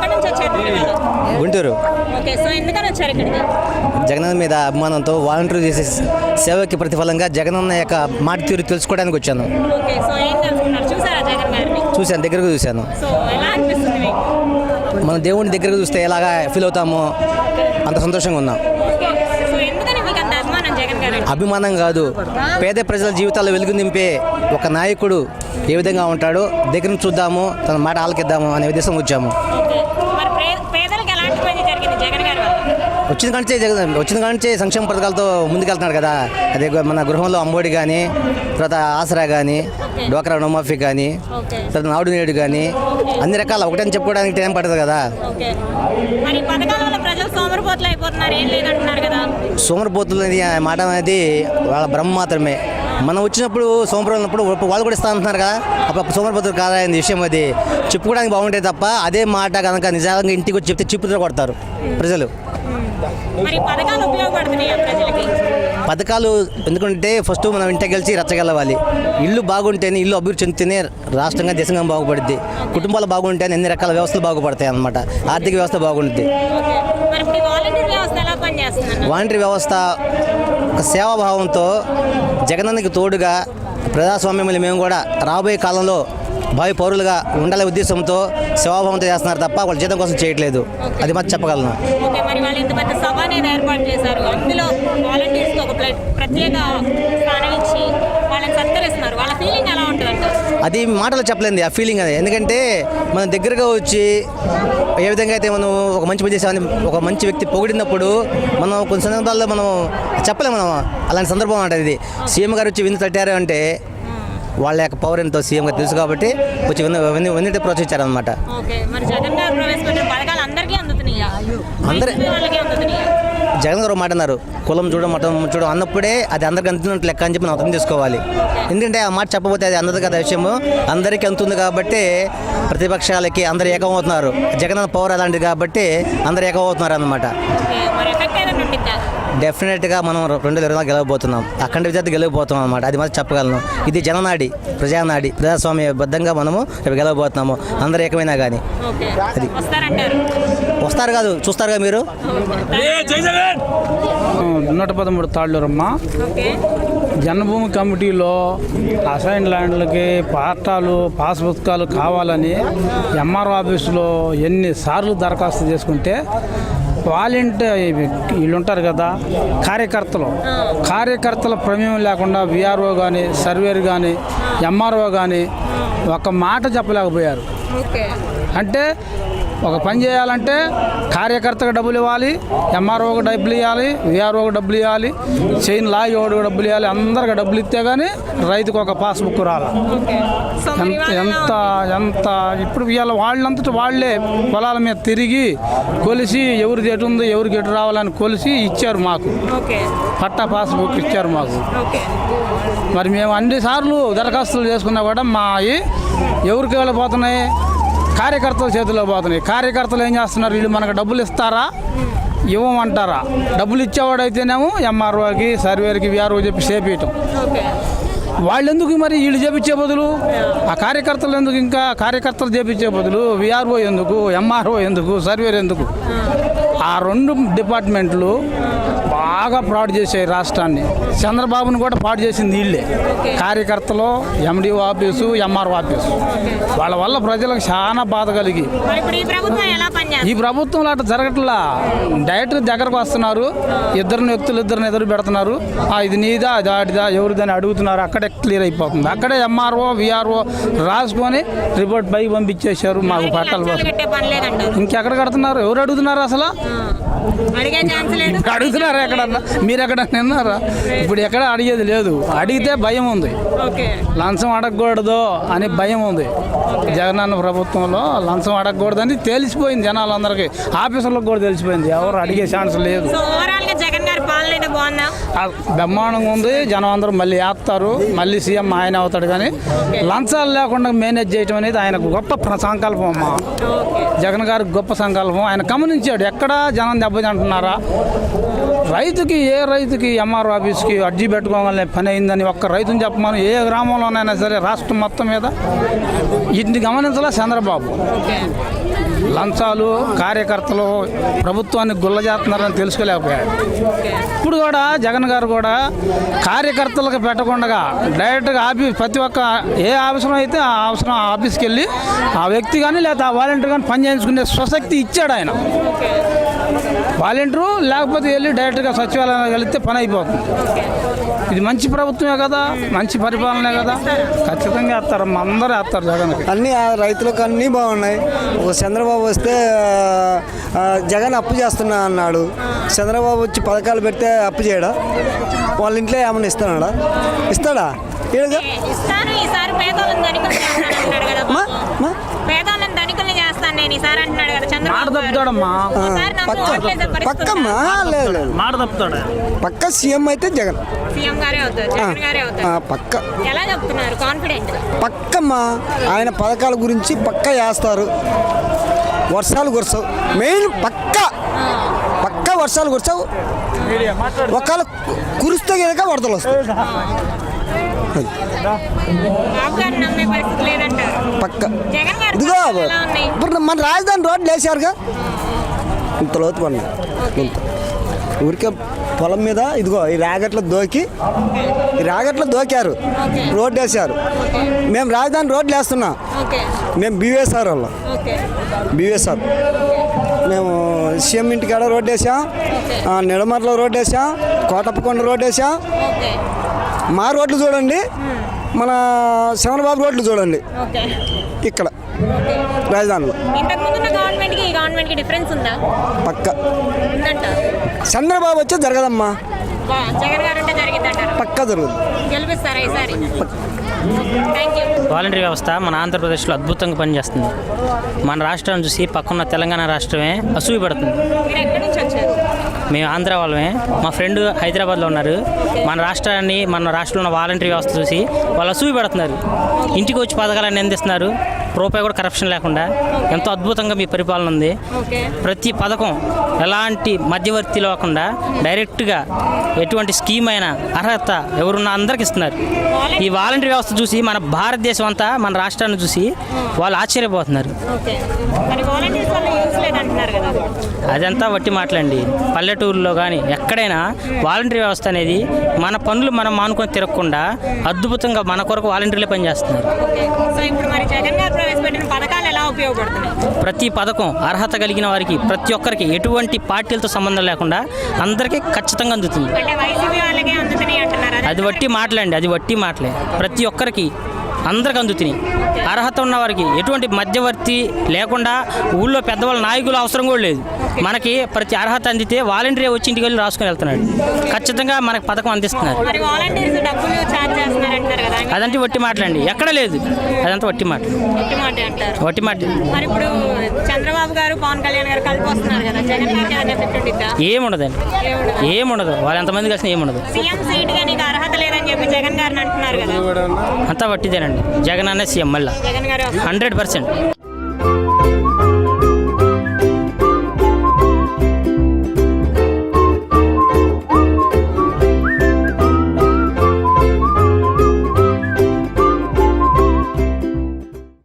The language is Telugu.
ఎక్కడి నుంచి వచ్చారు మీరు ఇవాళ? గుంటూరు. ఓకే, సో ఎందుకని వచ్చారు ఇక్కడికి? జగనన్న మీద అభిమానంతో వాలంటీర్ చేసే సేవకి ప్రతిఫలంగా జగనన్న యొక్క మాట తీరు తెలుసుకోవడానికి వచ్చాను. ఓకే, సో ఏం తెలుసుకున్నారు? చూసారా జగన్ గారిని? చూశాను, దగ్గరకు చూశాను. సో ఎలా అనిపిస్తుంది మీకు? మన దేవుడిని దగ్గరకు చూస్తే ఎలాగా ఫీల్ అవుతామో అంత సంతోషంగా ఉన్నాం. ఓకే, సో ఎందుకని మీకు అంత అభిమానం జగన్ గారు? అభిమానం కాదు, పేద ప్రజల జీవితాల్లో వెలుగు నింపే ఒక నాయకుడు ఏ విధంగా ఉంటాడో దగ్గర నుంచి చూద్దాము, తన మాట ఆలకిద్దాము అనే ఉద్దేశం వచ్చాము. ఓకే, మరి పేదలకు ఎలాంటి పని జరిగింది జగన్ గారి వల్ల? వచ్చిన కాంచే సంక్షేమ పథకాలతో ముందుకెళ్తున్నాడు కదా. అదే మన గృహంలో అమ్మఒడి కానీ, తర్వాత ఆసరా కానీ, డ్వాక్రా రుణమాఫీ కానీ, తర్వాత నాడు నేడు కానీ, అన్ని రకాల ఒకటని చెప్పుకోవడానికి టైం పడుతుంది కదా. ఓకే, మరి పథకాల వల్ల ప్రజలు సోమరిపోతులు అయిపోతున్నారు, ఏం లేదంటున్నారు కదా. సోమరిపోతులు అనేది మాట అనేది వాళ్ళ భ్రమ మాత్రమే. మనం వచ్చినప్పుడు సోమవారం ఉన్నప్పుడు వాళ్ళు కూడా ఇస్తా అంటున్నారు కదా, అప్పుడు సోమరిపోతులు కాదనే విషయం అది చెప్పుకోవడానికి బాగుంటాయి తప్ప అదే మాట కనుక నిజంగా ఇంటికి వచ్చి చెప్తే చిప్పుతో కొడతారు ప్రజలు. మరి పథకాలు ఉపయోగపడుతున్నాయి ప్రజలకి? పథకాలు ఎందుకంటే ఫస్ట్ మనం ఇంటికి గెలిచి రచ్చగలవాలి. ఇల్లు బాగుంటేనే, ఇల్లు అభివృద్ధి చెందితేనే రాష్ట్రంగా దేశంగా బాగుపడుద్ది. కుటుంబాలు బాగుంటేనే అన్ని రకాల వ్యవస్థలు బాగుపడతాయి అన్నమాట. ఆర్థిక వ్యవస్థ బాగుంటుంది. వాలంటరీ వ్యవస్థ ఒక సేవాభావంతో జగనన్నకి తోడుగా ప్రజాస్వామ్యంలో మేము కూడా రాబోయే కాలంలో భావి పౌరులుగా ఉండాలనే ఉద్దేశంతో సేవాభావంతో చేస్తున్నారు తప్ప వాళ్ళ జీతం కోసం చేయట్లేదు. అది మాత్రం చెప్పగలను. అది మాటలు చెప్పలేదు ఆ ఫీలింగ్. అది ఎందుకంటే మనం దగ్గరగా వచ్చి ఏ విధంగా అయితే మనం ఒక మంచి పని చేసామని ఒక మంచి వ్యక్తి పొగిడినప్పుడు మనం కొన్ని సందర్భాల్లో మనం చెప్పలేము. మనం అలాంటి సందర్భం అంటే ఇది సీఎం గారు వచ్చి విందు తట్టారు అంటే వాళ్ళ యొక్క పవర్ ఎంతో సీఎం గారు తెలుసు కాబట్టి వచ్చి విన్నట్టు ప్రోత్సహించారనమాట. జగన్ గారు మాట అన్నారు, కులం చూడడం మతం చూడడం అన్నప్పుడే అది అందరికి అందుతున్నట్టు లెక్క అని చెప్పి మనం అర్థం చేసుకోవాలి. ఎందుకంటే ఆ మాట చెప్పబోతే అది అందదు కదా విషయము, అందరికీ అందుతుంది కాబట్టి ప్రతిపక్షాలకి అందరు ఏకమవుతున్నారు. జగన్ పవర్ అలాంటిది కాబట్టి అందరు ఏకమవుతున్నారు అన్నమాట. డెఫినెట్గా మనం 2024 గెలవబోతున్నాం. అఖండ విద్యార్థి గెలవబోతున్నాం అన్నమాట. అది మాత్రం చెప్పగలను. ఇది జననాడి, ప్రజానాడి, ప్రజాస్వామ్య బద్ధంగా మనము గెలవబోతున్నాము. అందరూ ఏకమైనా కానీ అది వస్తారు కాదు, చూస్తారుగా మీరు. 113 తాళ్ళూరమ్మ జన్మభూమి కమిటీలో అసైన్ ల్యాండ్లకి పట్టాలు పాస్ పుస్తకాలు కావాలని ఎంఆర్ఓ ఆఫీసులో ఎన్నిసార్లు దరఖాస్తు చేసుకుంటే వాలంటీర్ వీళ్ళు ఉంటారు కదా కార్యకర్తల ప్రమేయం లేకుండా విఆర్ఓ కానీ, సర్వేర్ కానీ, ఎంఆర్ఓ కానీ ఒక మాట చెప్పలేకపోయారు. అంటే ఒక పని చేయాలంటే కార్యకర్తకు డబ్బులు ఇవ్వాలి, ఎంఆర్ఓకి డబ్బులు ఇవ్వాలి, విఆర్ఓకి డబ్బులు ఇవ్వాలి, చైన్ లాగేవాడికి డబ్బులు ఇవ్వాలి. అందరికి డబ్బులు ఇస్తే కానీ రైతుకు ఒక పాస్బుక్ రాలి. ఎంత ఇప్పుడు ఇవాళ వాళ్ళంతటా వాళ్ళే పొలాల మీద తిరిగి కొలిసి ఎవరికి ఎటు ఉందో ఎవరికి ఎటు రావాలని కొలిసి ఇచ్చారు మాకు. పట్టా పాస్బుక్ ఇచ్చారు మాకు. మరి మేము అన్నిసార్లు దరఖాస్తులు చేసుకున్నా కూడా మా ఎవరికి వెళ్ళిపోతున్నాయి, కార్యకర్తల చేతిలో పోతున్నాయి. కార్యకర్తలు ఏం చేస్తున్నారు, వీళ్ళు మనకు డబ్బులు ఇస్తారా ఇవ్వమంటారా? డబ్బులు ఇచ్చేవాడైతేనేమో ఎంఆర్ఓకి, సర్వేర్కి, విఆర్ఓ చెప్పి చేపించటం. వాళ్ళు ఎందుకు మరి వీళ్ళు చేపించే బదులు ఆ కార్యకర్తలు ఎందుకు, ఇంకా కార్యకర్తలు చేపించే బదులు విఆర్ఓ ఎందుకు, ఎంఆర్ఓ ఎందుకు, సర్వేర్ ఎందుకు? ఆ 2 డిపార్ట్మెంట్లు బాగా ఫ్రాడ్ చేసాయి రాష్ట్రాన్ని. చంద్రబాబును కూడా ఫ్రాడ్ చేసింది వీళ్ళే. కార్యకర్తలు, ఎండిఓ ఆఫీసు, ఎంఆర్ఓ ఆఫీసు, వాళ్ళ వల్ల ప్రజలకు చాలా బాధ కలిగి ఈ ప్రభుత్వంలో అట్లా జరగట్లా. డైరెక్ట్ దగ్గరకు వస్తున్నారు, ఇద్దరిని ఎదురు పెడుతున్నారు. ఇది నీదా, అది ఆడిదా, ఎవరిదని అడుగుతున్నారు. అక్కడే క్లియర్ అయిపోతుంది. అక్కడే ఎంఆర్ఓ, విఆర్ఓ రాసుకొని రిపోర్ట్ పైకి పంపించేశారు. మాకు పట్టాలు ఇంకెక్కడ కడుతున్నారు? ఎవరు అడుగుతున్నారు అసలు? అడుగుతున్నారా ఎక్కడన్నా? మీరు ఎక్కడ విన్నారా? ఇప్పుడు ఎక్కడ అడిగేది లేదు. అడిగితే భయం ఉంది, లంచం అడగకూడదు అని భయం ఉంది. జగనన్న ప్రభుత్వంలో లంచం అడగకూడదని తెలిసిపోయింది జనాలందరికీ, ఆఫీసర్లకు కూడా తెలిసిపోయింది. ఎవరు అడిగే ఛాన్స్ లేదు. బ్రహ్మాండంగా ఉంది. జనం అందరూ మళ్ళీ వేస్తారు, మళ్ళీ సీఎం ఆయన అవుతాడు. కానీ లంచాలు లేకుండా మేనేజ్ చేయటం అనేది ఆయనకు గొప్ప సంకల్పం. అమ్మా జగన్ గారికి గొప్ప సంకల్పం. ఆయన గమనించాడు ఎక్కడ జనం దెబ్బతింటున్నారా. రైతుకి ఏ రైతుకి ఎంఆర్ఓ ఆఫీస్కి అర్జీ పెట్టుకోవాలనే పని అయిందని ఒక్క రైతుని చెప్పమని, ఏ గ్రామంలోనైనా సరే రాష్ట్రం మొత్తం మీద ఇన్ని గమనించాలా చంద్రబాబు. లంచాలు కార్యకర్తలు ప్రభుత్వాన్ని గుల్ల చేస్తున్నారని తెలుసుకోలేకపోయాడు. ఇప్పుడు కూడా జగన్ గారు కూడా కార్యకర్తలకు పెట్టకుండా డైరెక్ట్గా ప్రతి ఒక్క ఏ అవసరం అయితే ఆ అవసరం ఆఫీస్కి వెళ్ళి ఆ వ్యక్తి కానీ లేదా ఆ వాలంటీర్ కానీ పని చేయించుకునే స్వశక్తి ఇచ్చాడు ఆయన. వాలంటీరు లేకపోతే వెళ్ళి డైరెక్ట్గా సచివాలయానికి వెళితే పని అయిపోతుంది. ఇది మంచి ప్రభుత్వమే కదా, మంచి పరిపాలనే కదా, ఖచ్చితంగా వేస్తారు. అందరూ వేస్తారు జగన్కి. అన్నీ రైతులకు అన్నీ బాగున్నాయి. ఒక చంద్రబాబు వస్తే జగన్ అప్పు చేస్తున్నా అన్నాడు. చంద్రబాబు వచ్చి పథకాలు పెడితే అప్పు చేయడా? వాళ్ళ ఇంట్లో ఏమన్నా ఇస్తాడా? ఇస్తాడా? ఇస్తాను. ఈసారి పేదోళ్ళని ధనికులు చేస్తానంటున్నాడు కదా. పేదోళ్ళని ధనికుల్ని చేస్తాను నేను ఈసారి అంటున్నాడు కదా చంద్రబాబు. పక్క సీఎం అయితే జగన్. సీఎం గారే అవుతారు, జగన్ గారే అవుతారు. పక్క ఎలా చెప్తున్నారు? కాన్ఫిడెంట్ పక్కమ్మా. ఆయన పథకాల గురించి పక్క చేస్తారు. వర్షాలు కురసవు, మెయిన్ పక్క వర్షాలు కురసవు. ఒకవేళ కురిస్తే కనుక వరదలు వస్తాయి. పక్క ఇదిగో ఇప్పుడు మన రాజధాని రోడ్లు వేసారుగా, ఇంత లోతు పడినాయి. ఇంత ఊరికే పొలం మీద ఇదిగో ఈ రాగట్లో దోకారు, రోడ్డు వేసారు. మేము రాజధాని రోడ్లు వేస్తున్నాం. మేము బీవీఎస్ఆర్ వాళ్ళం. బీవీఎస్ఆర్ మేము సీఎం ఇంటికాడ రోడ్డు వేసాం, నిడమర్లో రోడ్డు వేసాం, కోటప్పకొండ రోడ్డు వేసాం. మా రోడ్లు చూడండి, మన చంద్రబాబు రోడ్లు చూడండి. ఇక్కడ రాజధానిలో పక్క చంద్రబాబు వచ్చే జరగదమ్మా. పక్క జరుగుతుంది. వాలంటరీ వ్యవస్థ మన ఆంధ్రప్రదేశ్లో అద్భుతంగా పనిచేస్తుంది. మన రాష్ట్రాన్ని చూసి పక్కన తెలంగాణ రాష్ట్రమే అసూయ పడుతుంది. మేము ఆంధ్ర వాళ్ళమే. మా ఫ్రెండ్ హైదరాబాద్లో ఉన్నారు. మన రాష్ట్రంలో ఉన్న వాలంటరీ వ్యవస్థ చూసి వాళ్ళు అసూయ పడుతున్నారు. ఇంటికి వచ్చి పథకాలన్నీ అందిస్తున్నారు. రూపాయి కూడా కరప్షన్ లేకుండా ఎంతో అద్భుతంగా మీ పరిపాలన ఉంది. ప్రతి పథకం ఎలాంటి మధ్యవర్తి లేకుండా డైరెక్ట్గా ఎటువంటి స్కీమ్ అయినా అర్హత ఎవరున్నా అందరికి ఇస్తున్నారు. ఈ వాలంటరీ వ్యవస్థ చూసి మన భారతదేశం అంతా మన రాష్ట్రాన్ని చూసి వాళ్ళు ఆశ్చర్యపోతున్నారు. అదంతా వట్టి మాటలండి. పల్లెటూరులో కానీ ఎక్కడైనా వాలంటరీ వ్యవస్థ అనేది మన పనులు మనం మానుకొని తిరగకుండా అద్భుతంగా మన కొరకు వాలంటీర్లే పనిచేస్తున్నారు. ప్రతి పథకం అర్హత కలిగిన వారికి ప్రతి ఒక్కరికి ఎటువంటి పార్టీలతో సంబంధం లేకుండా అందరికీ ఖచ్చితంగా అందుతుంది. అది వట్టి మాటలే. ప్రతి ఒక్కరికి అందరికి అందుతున్నాయి. అర్హత ఉన్న వారికి ఎటువంటి మధ్యవర్తి లేకుండా ఊళ్ళో పెద్దవాళ్ళ నాయకులు అవసరం కూడా లేదు. మనకి ప్రతి అర్హత అందితే వాలంటీర్ వచ్చి ఇంటికి వెళ్ళి రాసుకొని వెళ్తున్నాడు. ఖచ్చితంగా మనకు పథకం అందిస్తున్నారు. అదంటే వట్టి మాటలండి. ఎక్కడ లేదు. అదంతా వట్టి మాట. చంద్రబాబు గారు పవన్ కళ్యాణ్ గారు కలిపి వస్తున్నారు కదా, జగన్ ఏముండదండి. ఏముండదు. వాళ్ళు ఎంతమంది కలిసిన ఏముండదు. సీఎం సీట్ గా నీకు అర్హత లేదని చెప్పి జగన్ గారిని అంటున్నారు కదా. అంతా వట్టిదేనండి. జగన్ అనే సీఎం మళ్ళీ 100%.